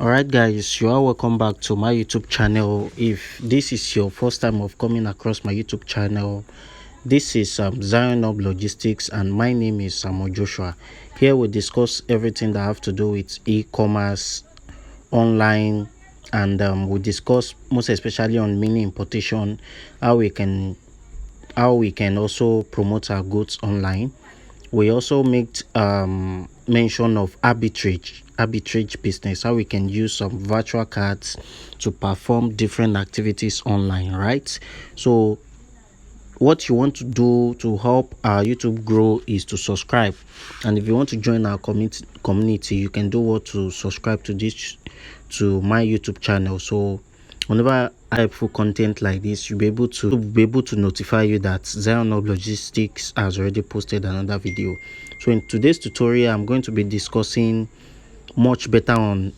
Alright guys, you are welcome back to my YouTube channel. If this is your first time of coming across my YouTube channel, this is Zionhublogistics and my name is Samuel Joshua. Here we discuss everything that have to do with e-commerce, online, and we discuss most especially on mini importation, how we can also promote our goods online. We also make mention of arbitrage business, how we can use some virtual cards to perform different activities online, right? So what you want to do to help our YouTube grow is to subscribe, and if you want to join our community, you can do what to subscribe to my YouTube channel. So whenever I helpful content like this, you'll be able to notify you that Zionhublogistics has already posted another video. So in today's tutorial, I'm going to be discussing much better on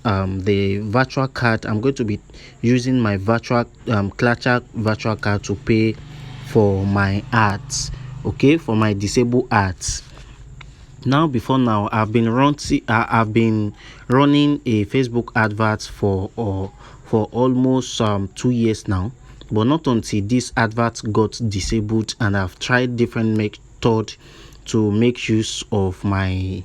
the virtual card. I'm going to be using my virtual 𝐻𝐬𝐬𝐬 virtual card to pay for my ads, okay, for my disabled ads. Now I've been running a Facebook advert for almost 2 years now, but not until this advert got disabled, and I've tried different method to make use of my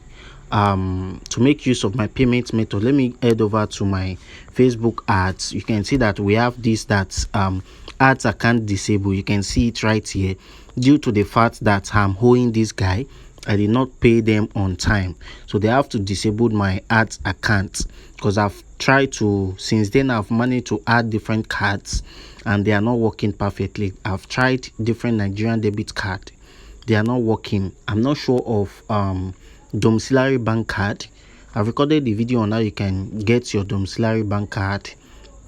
payment method. Let me head over to my Facebook ads. You can see that we have this that ads account disable. You can see it right here, due to the fact that I'm owing this guy. I did not pay them on time, so they have to disable my ads account, because I've tried to, since then I've managed to add different cards and they are not working perfectly. I've tried different Nigerian debit card, they are not working. I'm not sure of domiciliary bank card. I've recorded the video on how you can get your domiciliary bank card,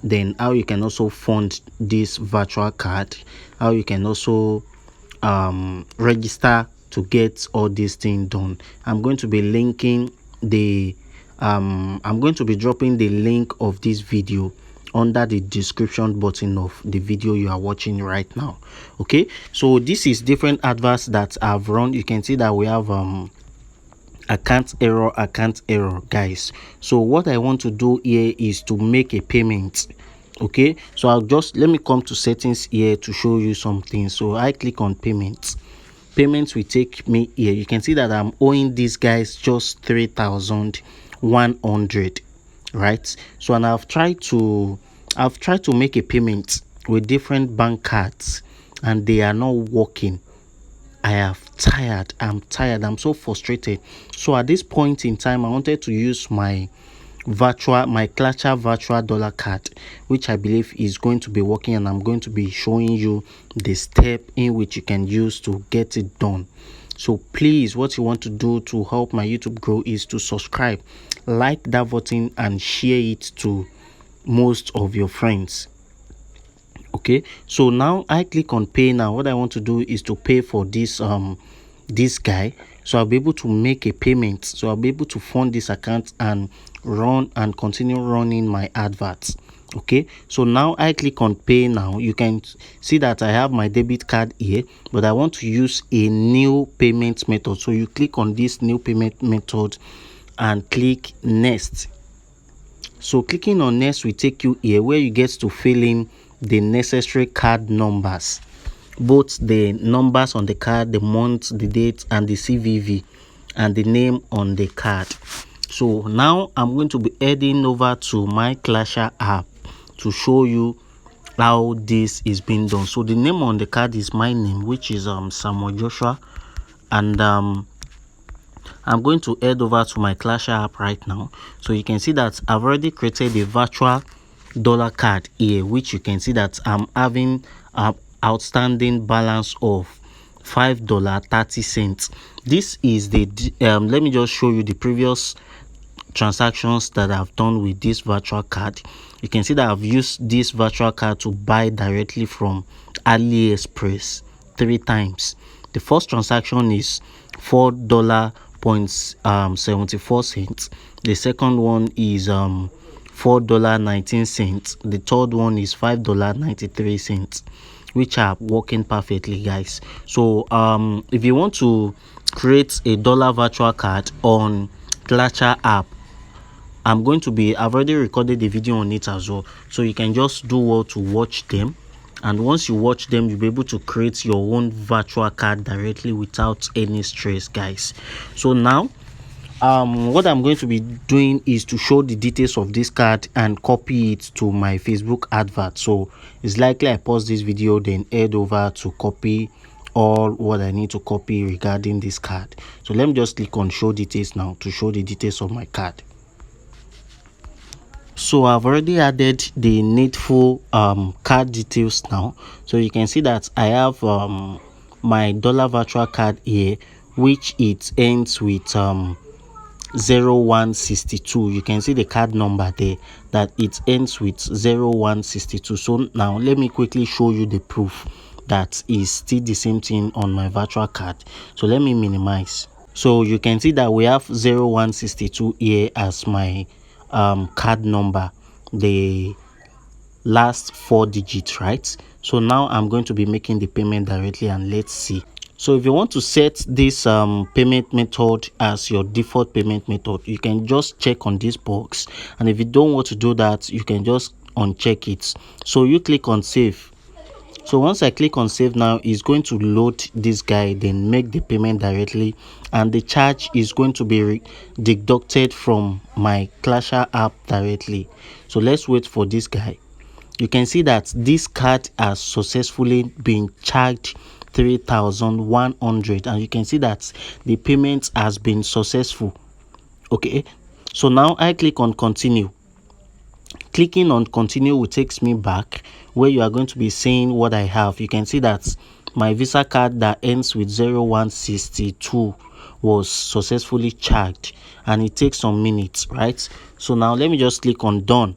then how you can also fund this virtual card, how you can also register to get all these things done. I'm going to be linking the I'm going to be dropping the link of this video under the description button of the video you are watching right now. Okay, so this is different adverts that I've run. You can see that we have account error, guys. So what I want to do here is to make a payment. Okay, so let me come to settings here to show you something. So I click on payments will take me here. You can see that I'm owing these guys just 3,100, right? So, and I've tried to make a payment with different bank cards and they are not working. I'm tired, I'm so frustrated. So at this point in time, I wanted to use my 𝐻𝐻𝐬𝐬𝐻𝐻 virtual dollar card, which I believe is going to be working, and I'm going to be showing you the step in which you can use to get it done. So please, what you want to do to help my YouTube grow is to subscribe, like that button, and share it to most of your friends. Okay, so now I click on pay. Now what I want to do is to pay for this guy, so I'll be able to make a payment, so I'll be able to fund this account and continue running my adverts. Okay, so now I click on pay. Now you can see that I have my debit card here, but I want to use a new payment method. So you click on this new payment method and click next. So clicking on next will take you here where you get to fill in the necessary card numbers, both the numbers on the card, the month, the date, and the CVV, and the name on the card. So now I'm going to be heading over to my 𝐻𝐻𝐬𝐬𝐻 app to show you how this is being done. So the name on the card is my name, which is Samuel Joshua, and I'm going to head over to my 𝐻𝐻𝐬𝐬𝐻 app right now. So you can see that I've already created a virtual dollar card here, which you can see that I'm having outstanding balance of $5.30. This is the let me just show you the previous transactions that I've done with this virtual card. You can see that I've used this virtual card to buy directly from AliExpress 3 times. The first transaction is $4.74. The second one is $4.19. The third one is $5.93, which are working perfectly, guys. So if you want to create a dollar virtual card on 𝐻𝐻𝐬𝐬𝐻 app, I've already recorded the video on it as well, so you can just do well to watch them. And once you watch them, you'll be able to create your own virtual card directly without any stress, guys. So now what I'm going to be doing is to show the details of this card and copy it to my Facebook advert. So it's likely I pause this video, then head over to copy all what I need to copy regarding this card. So let me just click on show details now to show the details of my card. So I've already added the needful card details now. So you can see that I have my dollar virtual card here, which it ends with 0162. You can see the card number there, that it ends with 0162. So now let me quickly show you the proof that is still the same thing on my virtual card. So let me minimize. So you can see that we have 0162 here as my card number, the last 4 digits, right? So now I'm going to be making the payment directly, and let's see. So if you want to set this payment method as your default payment method, you can just check on this box, and if you don't want to do that, you can just uncheck it. So you click on save. So once I click on save now, it's going to load this guy, then make the payment directly, and the charge is going to be deducted from my 𝐭𝐻𝐶 app directly. So let's wait for this guy. You can see that this card has successfully been charged 3,100, and you can see that the payment has been successful. Okay, so now I click on continue. Clicking on continue will take me back where you are going to be seeing what I have. You can see that my Visa card that ends with 0162 was successfully charged, and it takes some minutes, right? So now let me just click on done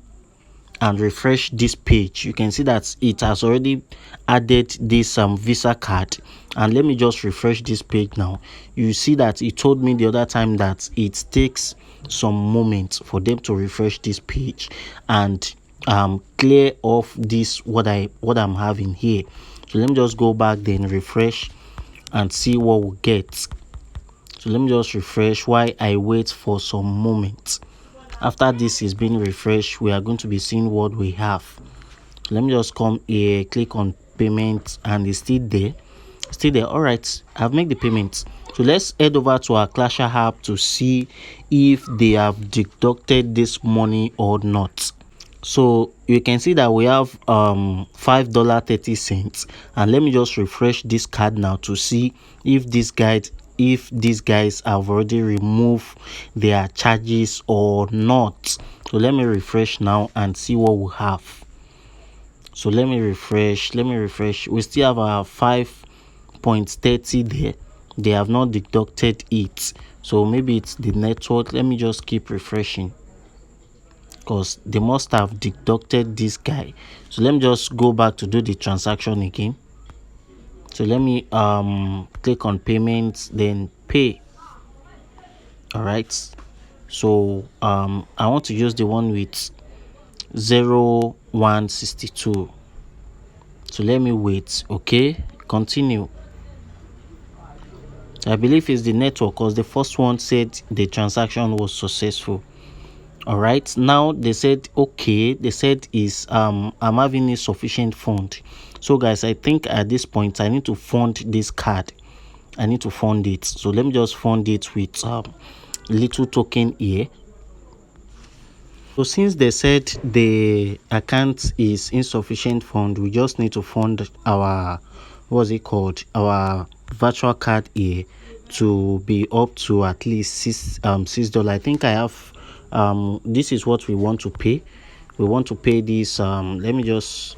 and refresh this page. You can see that it has already added this Visa card, and let me just refresh this page now. You see that it told me the other time that it takes some moments for them to refresh this page and clear off this what I'm having here. So let me just go back, then refresh and see what we'll get. So let me just refresh while I wait for some moments. After this is being refreshed, we are going to be seeing what we have. Let me just come here, click on payment, and it's still there. All right, I've made the payment. So let's head over to our 𝐭𝐻𝐶 app to see if they have deducted this money or not. So you can see that we have $5.30, and let me just refresh this card now to see if these guys have already removed their charges or not. So let me refresh now and see what we have. So let me refresh. We still have our 5.30 there. They have not deducted it, so maybe it's the network. Let me just keep refreshing, because they must have deducted this guy. So let me just go back to do the transaction again. So let me click on payments, then pay. All right, so I want to use the one with 0162. So let me wait. Okay, continue. I believe it's the network, because the first one said the transaction was successful. All right, now they said okay, they said is I'm having a sufficient fund. So guys, I think at this point I need to fund this card. I need to fund it. So let me just fund it with little token here. So since they said the account is insufficient fund, we just need to fund our our virtual card here to be up to at least $6. I think I have this is what we want to pay. We want to pay this let me just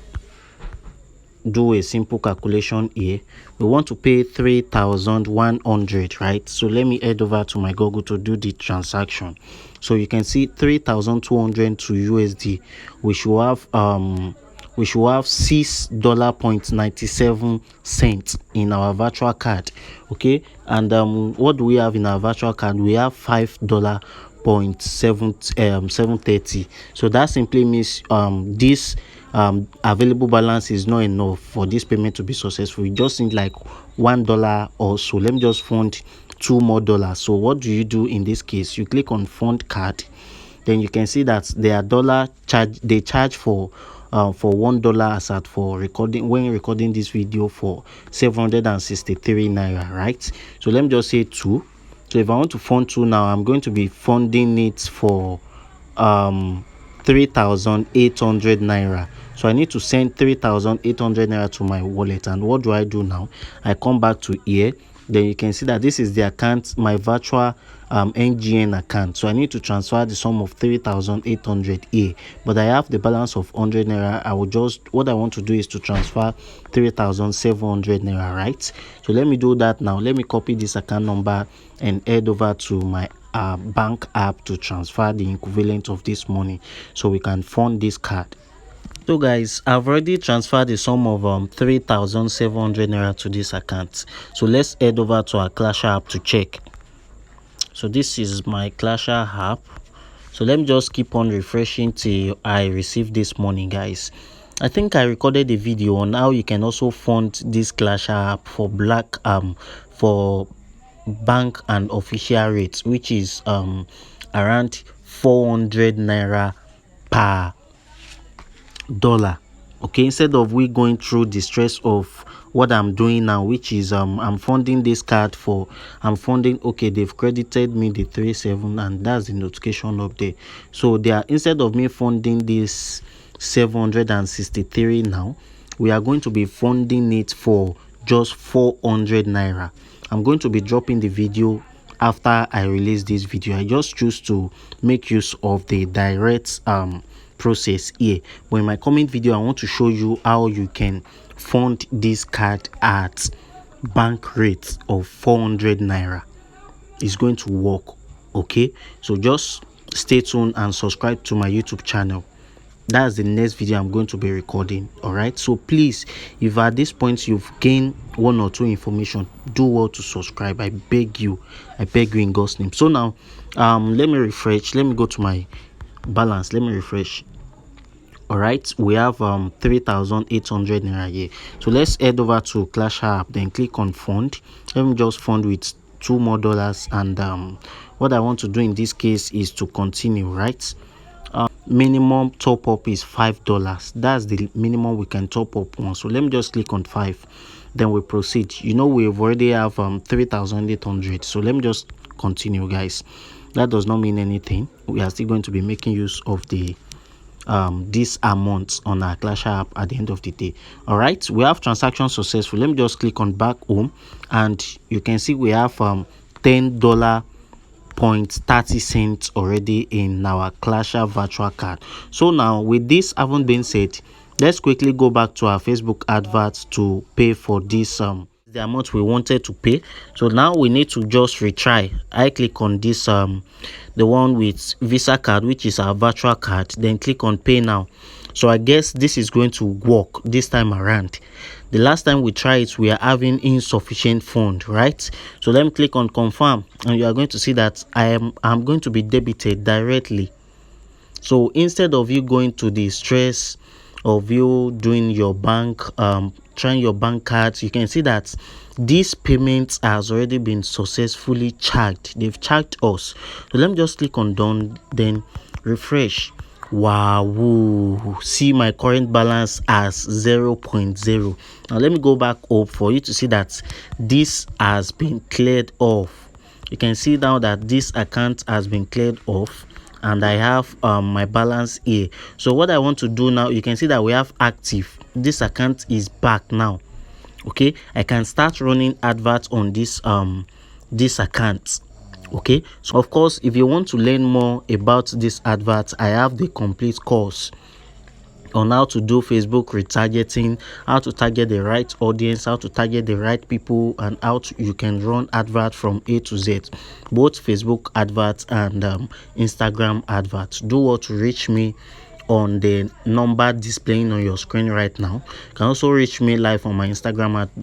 do a simple calculation here. We want to pay 3,100, right? So let me head over to my Google to do the transaction. So you can see 3,200 to USD. We should have $6.97 in our virtual card. Okay, and what do we have in our virtual card? We have $5.730. So that simply means this available balance is not enough for this payment to be successful. We just need like $1 or so. Let me just fund $2 more. So what do you do in this case? You click on fund card, then you can see that their dollar charge, they charge for $1 as at for recording, when recording this video, for 763 naira, right? So let me just say 2. So if I want to fund 2 now, I'm going to be funding it for 3,800 naira. So I need to send 3,800 naira to my wallet. And what do I do now? I come back to here. Then you can see that this is the account, my virtual NGN account. So I need to transfer the sum of 3,800 here, but I have the balance of 100 naira. I will just, what I want to do is to transfer 3,700 naira, right? So let me do that now. Let me copy this account number and head over to my bank app to transfer the equivalent of this money so we can fund this card. So guys, I've already transferred the sum of 3,700 naira to this account. So let's head over to our 𝐻𝐻 app to check. So this is my 𝐻𝐻 app. So let me just keep on refreshing till I receive this money, guys. I think I recorded a video on how you can also fund this 𝐻𝐻 app for for bank and official rates, which is around 400 naira per dollar. Okay, instead of we going through the stress of what I'm doing now, which is I'm funding this card for, okay, they've credited me the 37 and that's the notification up there. So they are, instead of me funding this 763 now, we are going to be funding it for just 400 naira. I'm going to be dropping the video after I release this video. I just choose to make use of the direct process here, but in my coming video I want to show you how you can fund this card at bank rates of 400 naira. It's going to work. Okay, so just stay tuned and subscribe to my YouTube channel. That's the next video I'm going to be recording. All right, so please, if at this point you've gained 1 or 2 information, do well to subscribe. I beg you in God's name. So now let me refresh. Let me go to my balance. Let me refresh. All right, we have 3,800 naira here. So let's head over to 𝐻𝐻 app, then click on fund. Let me just fund with $2 more, and what I want to do in this case is to continue, right? Minimum top up is $5. That's the minimum we can top up on. So let me just click on 5, then we proceed. You know, we've already have 3,800. So let me just continue, guys. That does not mean anything. We are still going to be making use of the this amount on our 𝐻𝐻 app at the end of the day. All right, we have transaction successful. Let me just click on back home, and you can see we have $10.30 already in our 𝐻𝐻 virtual card. So now, with this having been said, let's quickly go back to our Facebook advert to pay for this the amount we wanted to pay. So now we need to just retry. I click on this the one with Visa card, which is our virtual card, then click on pay now. So I guess this is going to work this time around. The last time we tried it, we are having insufficient fund, right? So let me click on confirm, and you are going to see that I'm going to be debited directly. So instead of you going to the stress of you doing your bank trying your bank cards, you can see that this payment has already been successfully charged. They've charged us. So let me just click on done, then refresh. Wow, see my current balance as 0.0. Now let me go back up for you to see that this has been cleared off. You can see now that this account has been cleared off, and I have my balance here. So what I want to do now, you can see that we have active. This account is back now. Okay, I can start running adverts on this this account. Okay, so of course, if you want to learn more about this advert, I have the complete course on how to do Facebook retargeting, how to target the right audience, how to target the right people, and how you can run adverts from A to Z, both Facebook adverts and Instagram adverts. Do what to reach me on the number displaying on your screen right now. You can also reach me live on my Instagram at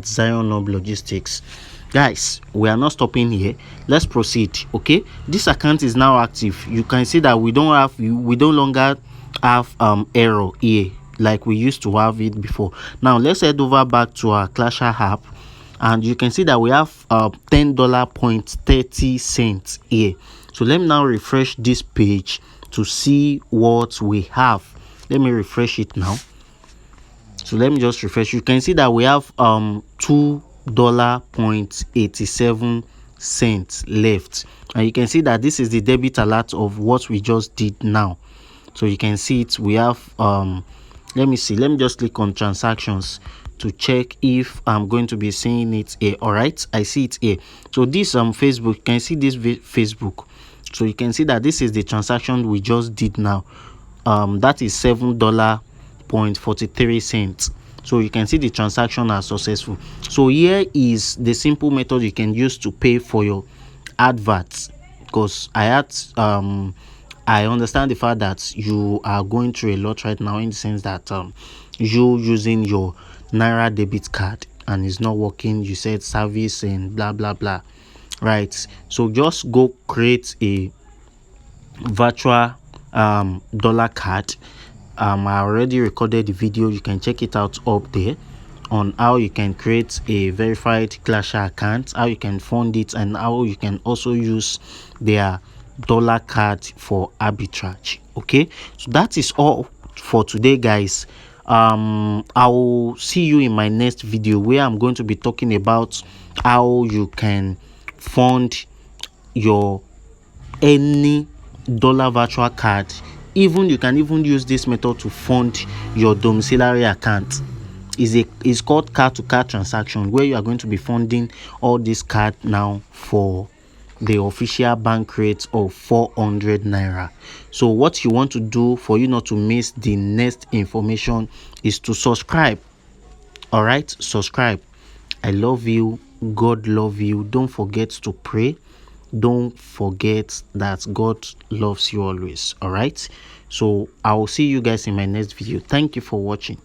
Zionhublogistics. Guys, we are not stopping here. Let's proceed. Okay, this account is now active. You can see that we no longer have error here like we used to have it before. Now let's head over back to our 𝐻𝐻 app, and you can see that we have $10.30 here. So let me now refresh this page to see what we have. Let me refresh it now. So let me just refresh. You can see that we have $2.87 left, and you can see that this is the debit alert of what we just did now. So you can see it. We have let me see. Let me just click on transactions to check if I'm going to be seeing it here. All right, I see it here. So this Facebook, you can see this Facebook. So you can see that this is the transaction we just did now. That is $7.43. So you can see the transaction are successful. So here is the simple method you can use to pay for your adverts, because I understand the fact that you are going through a lot right now, in the sense that you using your Naira debit card and it's not working. You said service and blah blah blah, right? So just go create a virtual dollar card. I already recorded the video. You can check it out up there on how you can create a verified Clasher account, how you can fund it, and how you can also use their dollar card for arbitrage. Okay, so that is all for today, guys. I will see you in my next video, where I'm going to be talking about how you can fund your any dollar virtual card. Even you can even use this method to fund your domiciliary account. Is called card to card transaction, where you are going to be funding all this card now for the official bank rate of 400 naira. So what you want to do for you not to miss the next information is to subscribe. All right, subscribe. I love you. God love you. Don't forget to pray. Don't forget that God loves you always. All right, so I will see you guys in my next video. Thank you for watching.